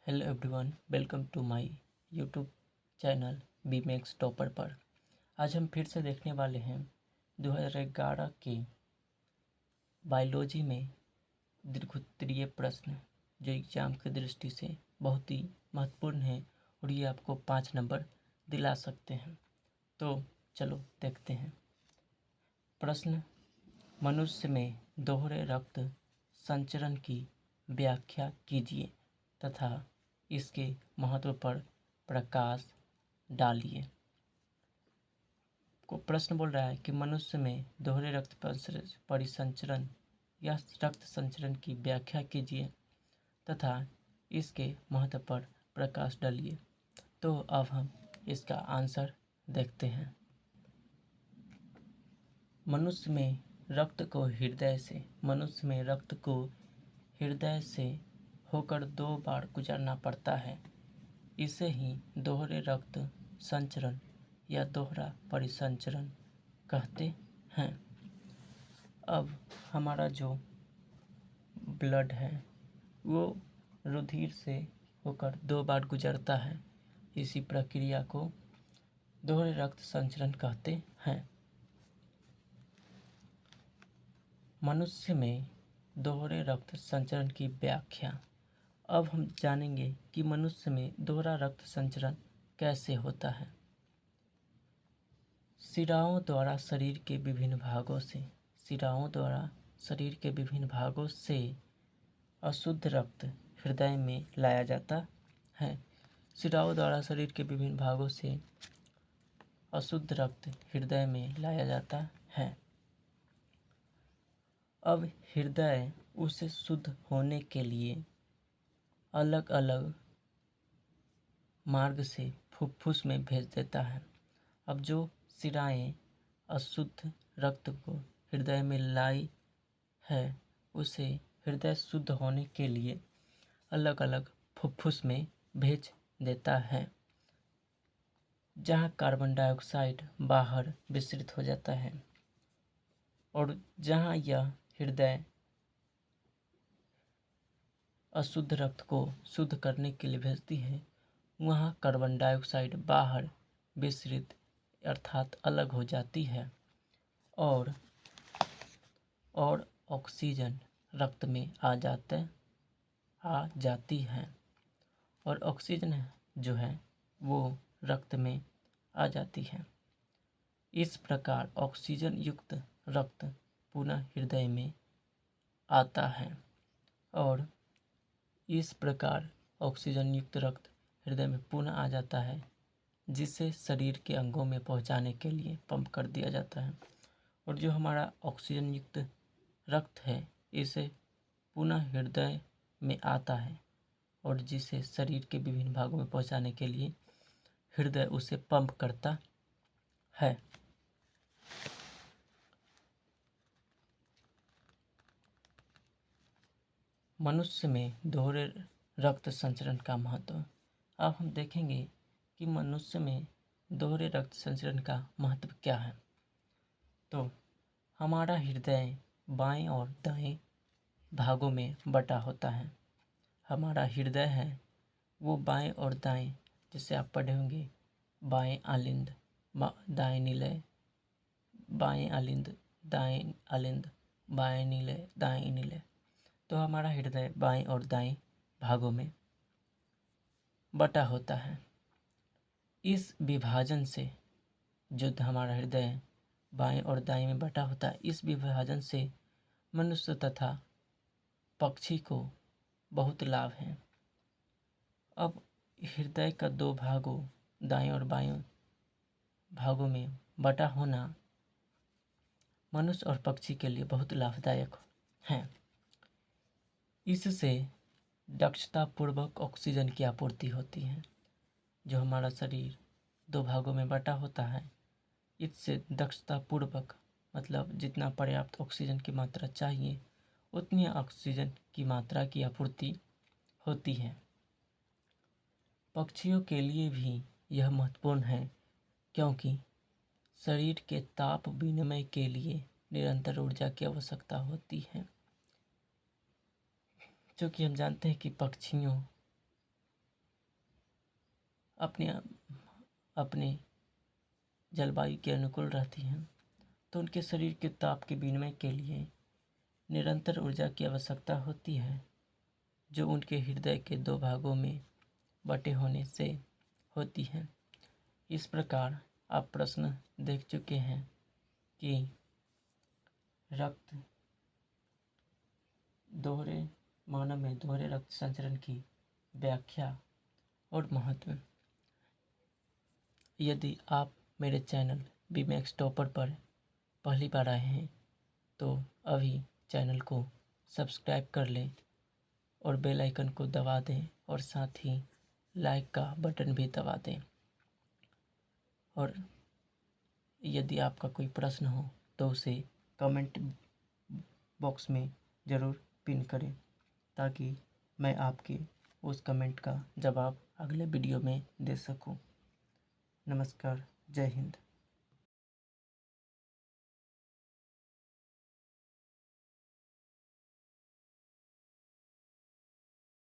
Hello everyone, welcome to my YouTube channel B Max Topper पर। आज हम फिर से देखने वाले हैं 2011 के बायोलॉजी में दीर्घोत्तरीय प्रश्न, जो एग्जाम की दृष्टि से बहुत ही महत्वपूर्ण है और ये आपको 5 नंबर दिला सकते हैं। तो चलो देखते हैं। प्रश्न: मनुष्य में दोहरे रक्त संचरण की व्याख्या कीजिए तथा इसके महत्व पर प्रकाश डालिए। को प्रश्न बोल रहा है कि मनुष्य में दोहरे रक्त परिसंचरण या रक्त संचरण की व्याख्या कीजिए तथा इसके महत्व पर प्रकाश डालिए। तो अब हम इसका आंसर देखते हैं। मनुष्य में रक्त को हृदय से होकर 2 बार गुजरना पड़ता है। इसे ही दोहरे रक्त संचरण या दोहरा परिसंचरण कहते हैं। अब हमारा जो ब्लड है वो रुधिर से होकर 2 बार गुजरता है। इसी प्रक्रिया को दोहरे रक्त संचरण कहते हैं। मनुष्य में दोहरे रक्त संचरण की व्याख्या। अब हम जानेंगे कि मनुष्य में दोहरा रक्त संचरण कैसे होता है। शिराओं द्वारा शरीर के विभिन्न भागों से अशुद्ध रक्त हृदय में लाया जाता है। शिराओं द्वारा शरीर के विभिन्न भागों से अशुद्ध रक्त हृदय में लाया जाता है। अब हृदय उसे शुद्ध होने के लिए अलग अलग मार्ग से फुफ्फुस में भेज देता है। अब जो शिराएं अशुद्ध रक्त को हृदय में लाई है उसे हृदय शुद्ध होने के लिए अलग अलग फुफ्फुस में भेज देता है, जहां कार्बन डाइऑक्साइड बाहर विसरित हो जाता है। और जहां यह हृदय अशुद्ध रक्त को शुद्ध करने के लिए भेजती है, वहाँ कार्बन डाइऑक्साइड बाहर विसरित अर्थात अलग हो जाती है और ऑक्सीजन रक्त में आ जाती है और ऑक्सीजन जो है वो रक्त में आ जाती है। इस प्रकार ऑक्सीजन युक्त रक्त पुनः हृदय में आता है और इस प्रकार ऑक्सीजन युक्त रक्त हृदय में पुनः आ जाता है, जिसे शरीर के अंगों में पहुंचाने के लिए पंप कर दिया जाता है। और जो हमारा ऑक्सीजन युक्त रक्त है इसे पुनः हृदय में आता है और जिसे शरीर के विभिन्न भागों में पहुंचाने के लिए हृदय उसे पंप करता है। मनुष्य में दोहरे रक्त संचरण का महत्व। अब हम देखेंगे कि मनुष्य में दोहरे रक्त संचरण का महत्व क्या है। तो हमारा हृदय बाएं और दाएं भागों में बटा होता है। हमारा हृदय है वो बाएं और दाएं, जैसे आप पढ़े होंगे, बाएं आलिंद दाएं निलय, बाएं आलिंद दाएं आलिंद, बाएं निलय दाएं निलय। तो हमारा हृदय बाएं और दाएं भागों में बटा होता है। इस विभाजन से जो हमारा हृदय बाएं और दाएं में बटा होता है, इस विभाजन से मनुष्य तथा पक्षी को बहुत लाभ है। अब हृदय का 2 भागों दाएं और बाएं भागों में बटा होना मनुष्य और पक्षी के लिए बहुत लाभदायक है। इससे दक्षतापूर्वक ऑक्सीजन की आपूर्ति होती है। जो हमारा शरीर 2 भागों में बटा होता है, इससे दक्षतापूर्वक मतलब जितना पर्याप्त ऑक्सीजन की मात्रा चाहिए उतनी ऑक्सीजन की मात्रा की आपूर्ति होती है। पक्षियों के लिए भी यह महत्वपूर्ण है, क्योंकि शरीर के ताप विनिमय के लिए निरंतर ऊर्जा की आवश्यकता होती है। क्योंकि हम जानते हैं कि पक्षियों अपने जलवायु के अनुकूल रहती हैं, तो उनके शरीर के ताप के विनिमय के लिए निरंतर ऊर्जा की आवश्यकता होती है, जो उनके हृदय के 2 भागों में बटे होने से होती है। इस प्रकार आप प्रश्न देख चुके हैं कि मानव में दोहरे रक्त संचरण की व्याख्या और महत्व। यदि आप मेरे चैनल बीमैक्स टॉपर पर पहली बार आए हैं तो अभी चैनल को सब्सक्राइब कर लें और बेल आइकन को दबा दें और साथ ही लाइक का बटन भी दबा दें। और यदि आपका कोई प्रश्न हो तो उसे कमेंट बॉक्स में ज़रूर पिन करें, ताकि मैं आपके उस कमेंट का जवाब अगले वीडियो में दे सकूं। नमस्कार, जय हिंद।